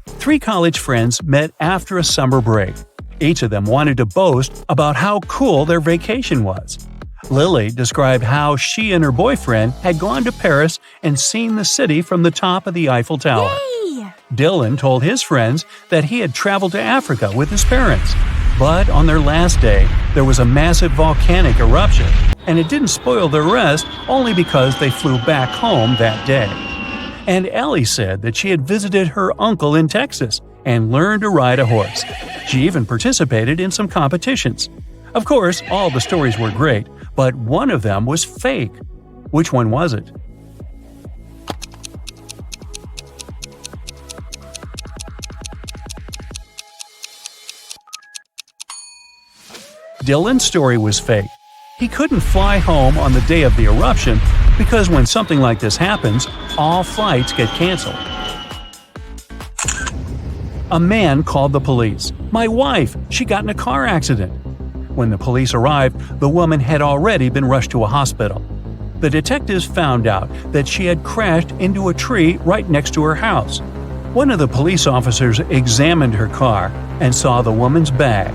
3 college friends met after a summer break. Each of them wanted to boast about how cool their vacation was. Lily described how she and her boyfriend had gone to Paris and seen the city from the top of the Eiffel Tower. Yay! Dylan told his friends that he had traveled to Africa with his parents. But on their last day, there was a massive volcanic eruption, and it didn't spoil their rest only because they flew back home that day. And Ellie said that she had visited her uncle in Texas and learned to ride a horse. She even participated in some competitions. Of course, all the stories were great, but one of them was fake. Which one was it? Dylan's story was fake. He couldn't fly home on the day of the eruption because when something like this happens, all flights get canceled. A man called the police. "My wife, she got in a car accident." When the police arrived, the woman had already been rushed to a hospital. The detectives found out that she had crashed into a tree right next to her house. One of the police officers examined her car and saw the woman's bag.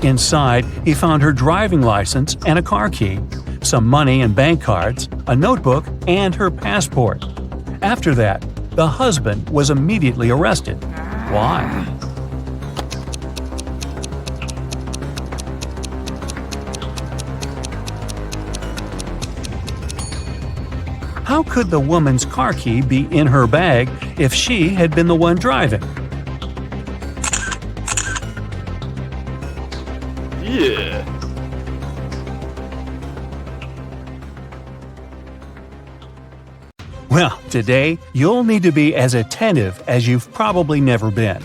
Inside, he found her driving license and a car key, some money and bank cards, a notebook, and her passport. After that, the husband was immediately arrested. Why? How could the woman's car key be in her bag if she had been the one driving? Yeah. Well, today you'll need to be as attentive as you've probably never been.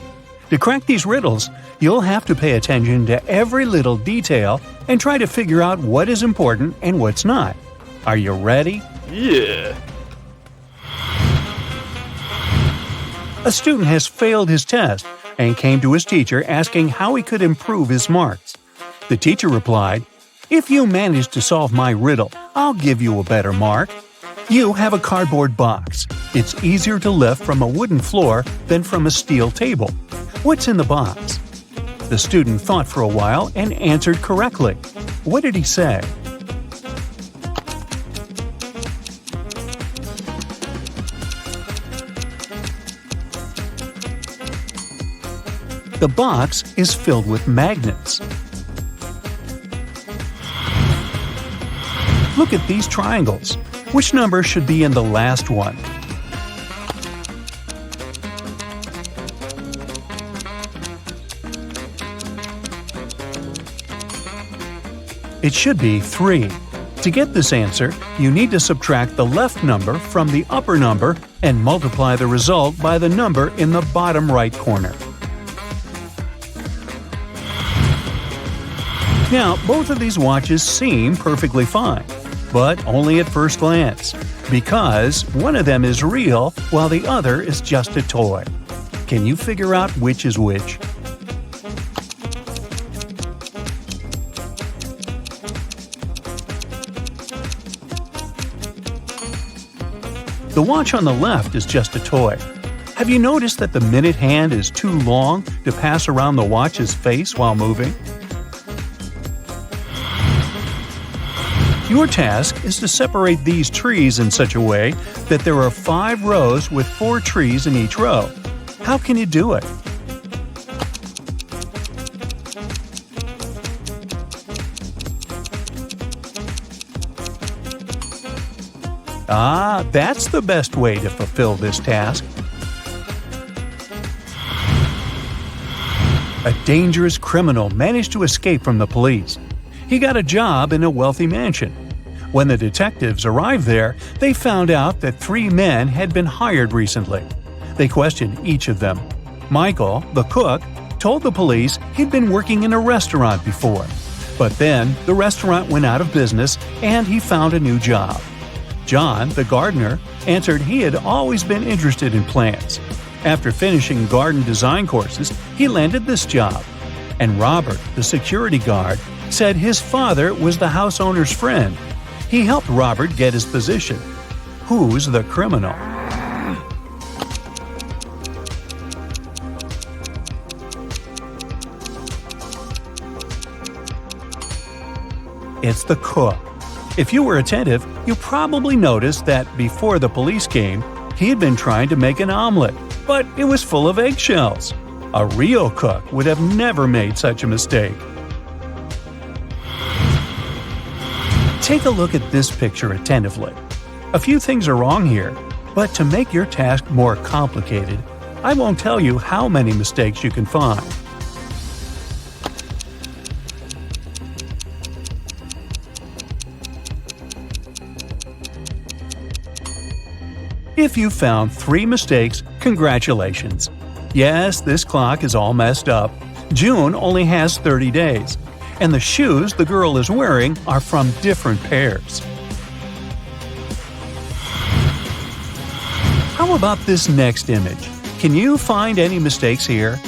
To crack these riddles, you'll have to pay attention to every little detail and try to figure out what is important and what's not. Are you ready? Yeah. A student has failed his test and came to his teacher asking how he could improve his marks. The teacher replied, "If you manage to solve my riddle, I'll give you a better mark." You have a cardboard box. It's easier to lift from a wooden floor than from a steel table. What's in the box? The student thought for a while and answered correctly. What did he say? The box is filled with magnets. Look at these triangles. Which number should be in the last one? It should be 3. To get this answer, you need to subtract the left number from the upper number and multiply the result by the number in the bottom right corner. Now, both of these watches seem perfectly fine, but only at first glance, because one of them is real while the other is just a toy. Can you figure out which is which? The watch on the left is just a toy. Have you noticed that the minute hand is too long to pass around the watch's face while moving? Your task is to separate these trees in such a way that there are 5 rows with 4 trees in each row. How can you do it? That's the best way to fulfill this task. A dangerous criminal managed to escape from the police. He got a job in a wealthy mansion. When the detectives arrived there, they found out that 3 men had been hired recently. They questioned each of them. Michael, the cook, told the police he'd been working in a restaurant before. But then the restaurant went out of business and he found a new job. John, the gardener, answered he had always been interested in plants. After finishing garden design courses, he landed this job. And Robert, the security guard, said his father was the house owner's friend. He helped Robert get his position. Who's the criminal? It's the cook. If you were attentive, you probably noticed that before the police came, he had been trying to make an omelet, but it was full of eggshells. A real cook would have never made such a mistake. Take a look at this picture attentively. A few things are wrong here, but to make your task more complicated, I won't tell you how many mistakes you can find. If you found 3 mistakes, congratulations! Yes, this clock is all messed up. June only has 30 days, and the shoes the girl is wearing are from different pairs. How about this next image? Can you find any mistakes here?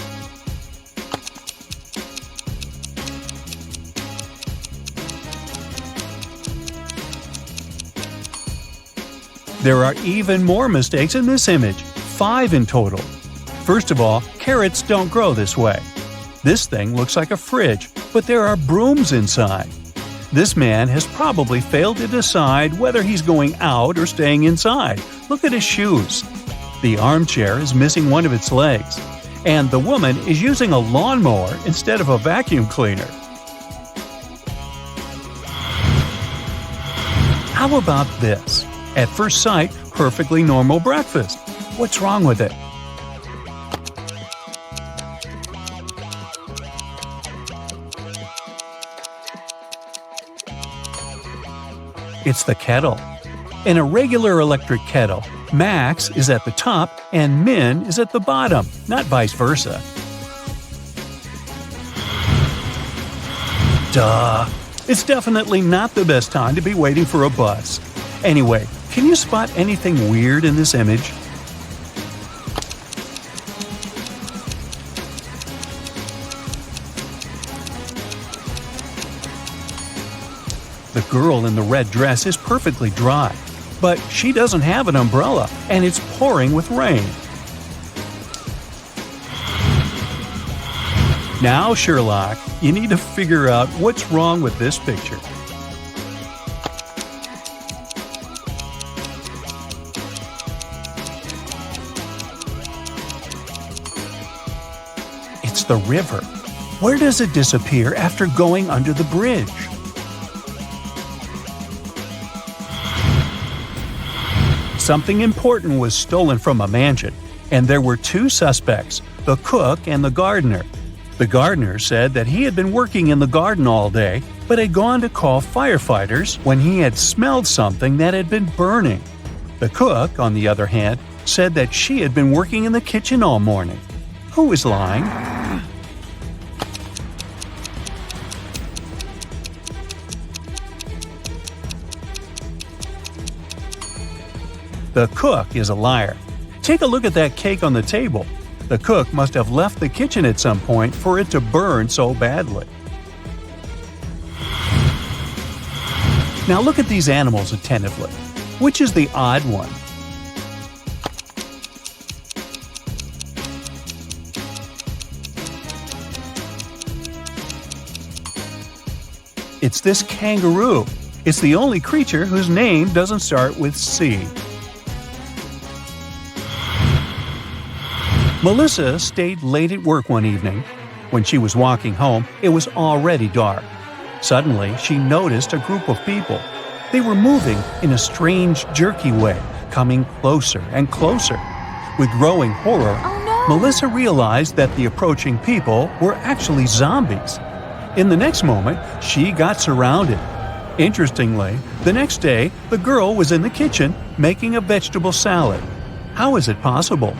There are even more mistakes in this image, 5 in total. First of all, carrots don't grow this way. This thing looks like a fridge, but there are brooms inside. This man has probably failed to decide whether he's going out or staying inside. Look at his shoes. The armchair is missing one of its legs, and the woman is using a lawnmower instead of a vacuum cleaner. How about this? At first sight, perfectly normal breakfast. What's wrong with it? It's the kettle. In a regular electric kettle, max is at the top and min is at the bottom, not vice versa. Duh! It's definitely not the best time to be waiting for a bus. Anyway, can you spot anything weird in this image? The girl in the red dress is perfectly dry, but she doesn't have an umbrella and it's pouring with rain. Now, Sherlock, you need to figure out what's wrong with this picture. It's the river. Where does it disappear after going under the bridge? Something important was stolen from a mansion, and there were two suspects, the cook and the gardener. The gardener said that he had been working in the garden all day, but had gone to call firefighters when he had smelled something that had been burning. The cook, on the other hand, said that she had been working in the kitchen all morning. Who is lying? The cook is a liar. Take a look at that cake on the table. The cook must have left the kitchen at some point for it to burn so badly. Now look at these animals attentively. Which is the odd one? It's this kangaroo. It's the only creature whose name doesn't start with C. Melissa stayed late at work one evening. When she was walking home, it was already dark. Suddenly, she noticed a group of people. They were moving in a strange, jerky way, coming closer and closer. With growing horror, Melissa realized that the approaching people were actually zombies. In the next moment, she got surrounded. Interestingly, the next day, the girl was in the kitchen making a vegetable salad. How is it possible?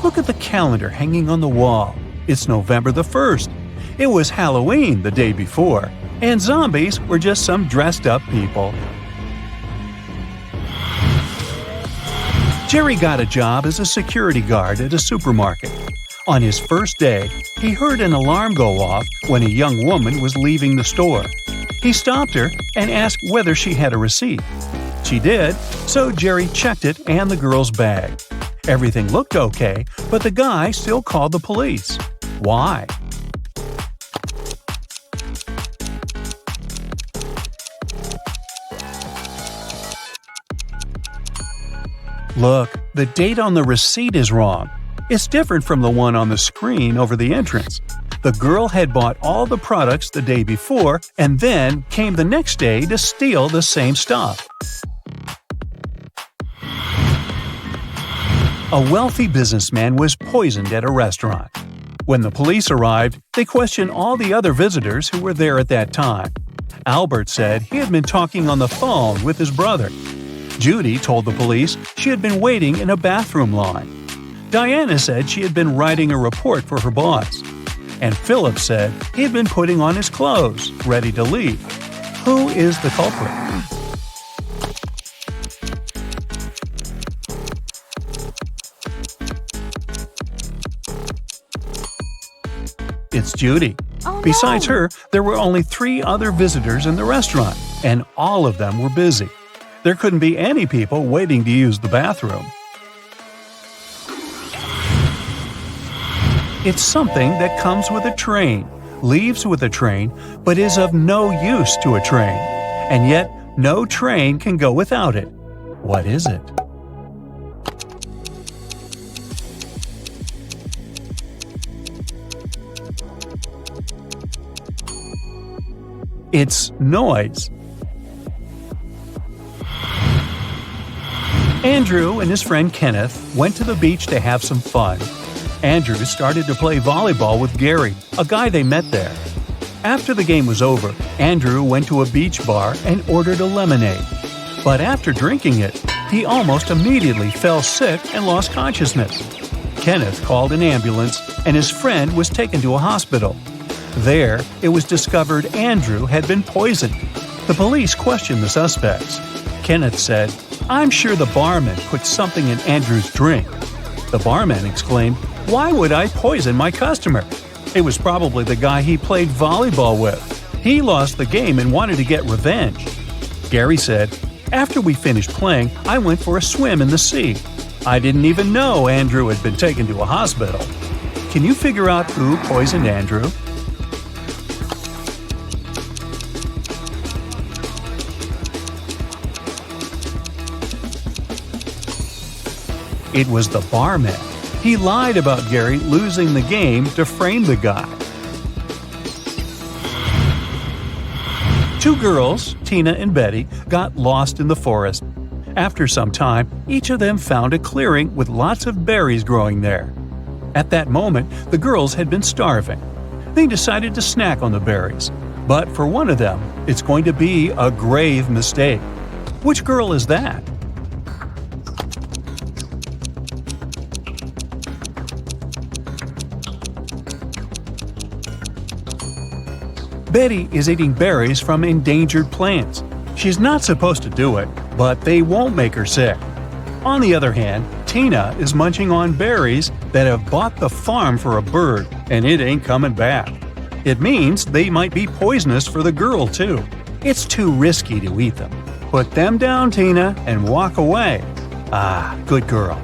Look at the calendar hanging on the wall. It's November the 1st. It was Halloween the day before, and zombies were just some dressed-up people. Jerry got a job as a security guard at a supermarket. On his first day, he heard an alarm go off when a young woman was leaving the store. He stopped her and asked whether she had a receipt. She did, so Jerry checked it and the girl's bag. Everything looked okay, but the guy still called the police. Why? Look, the date on the receipt is wrong. It's different from the one on the screen over the entrance. The girl had bought all the products the day before and then came the next day to steal the same stuff. A wealthy businessman was poisoned at a restaurant. When the police arrived, they questioned all the other visitors who were there at that time. Albert said he had been talking on the phone with his brother. Judy told the police she had been waiting in a bathroom line. Diana said she had been writing a report for her boss. And Philip said he had been putting on his clothes, ready to leave. Who is the culprit? It's Judy. Besides her, there were only 3 other visitors in the restaurant, and all of them were busy. There couldn't be any people waiting to use the bathroom. It's something that comes with a train, leaves with a train, but is of no use to a train. And yet, no train can go without it. What is it? It's noise. Andrew and his friend Kenneth went to the beach to have some fun. Andrew started to play volleyball with Gary, a guy they met there. After the game was over, Andrew went to a beach bar and ordered a lemonade. But after drinking it, he almost immediately fell sick and lost consciousness. Kenneth called an ambulance and his friend was taken to a hospital. There, it was discovered Andrew had been poisoned. The police questioned the suspects. Kenneth said, "I'm sure the barman put something in Andrew's drink." The barman exclaimed, "Why would I poison my customer? It was probably the guy he played volleyball with. He lost the game and wanted to get revenge." Gary said, "After we finished playing, I went for a swim in the sea. I didn't even know Andrew had been taken to a hospital." Can you figure out who poisoned Andrew? It was the barman. He lied about Gary losing the game to frame the guy. Two girls, Tina and Betty, got lost in the forest. After some time, each of them found a clearing with lots of berries growing there. At that moment, the girls had been starving. They decided to snack on the berries. But for one of them, it's going to be a grave mistake. Which girl is that? Betty is eating berries from endangered plants. She's not supposed to do it, but they won't make her sick. On the other hand, Tina is munching on berries that have bought the farm for a bird, and it ain't coming back. It means they might be poisonous for the girl, too. It's too risky to eat them. Put them down, Tina, and walk away. Ah, good girl.